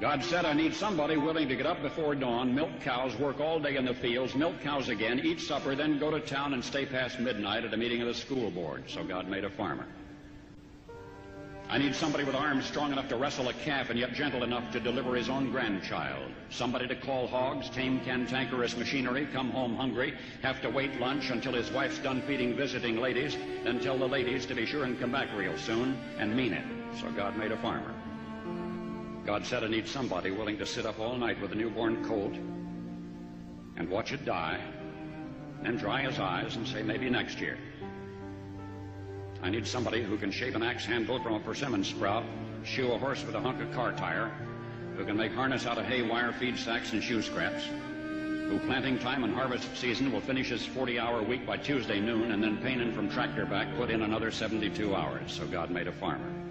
God said, I need somebody willing to get up before dawn, milk cows, work all day in the fields, milk cows again, eat supper, then go to town and stay past midnight at a meeting of the school board. So God made a farmer. I need somebody with arms strong enough to wrestle a calf and yet gentle enough to deliver his own grandchild. Somebody to call hogs, tame cantankerous machinery, come home hungry, have to wait lunch until his wife's done feeding visiting ladies, then tell the ladies to be sure and come back real soon, and mean it. So God made a farmer. God said, I need somebody willing to sit up all night with a newborn colt and watch it die, then dry his eyes and say, maybe next year. I need somebody who can shape an axe handle from a persimmon sprout, shoe a horse with a hunk of car tire, who can make harness out of hay wire, feed sacks, and shoe scraps, who planting time and harvest season will finish his 40-hour week by Tuesday noon, and then painin' from tractor back put in another 72 hours. So God made a farmer.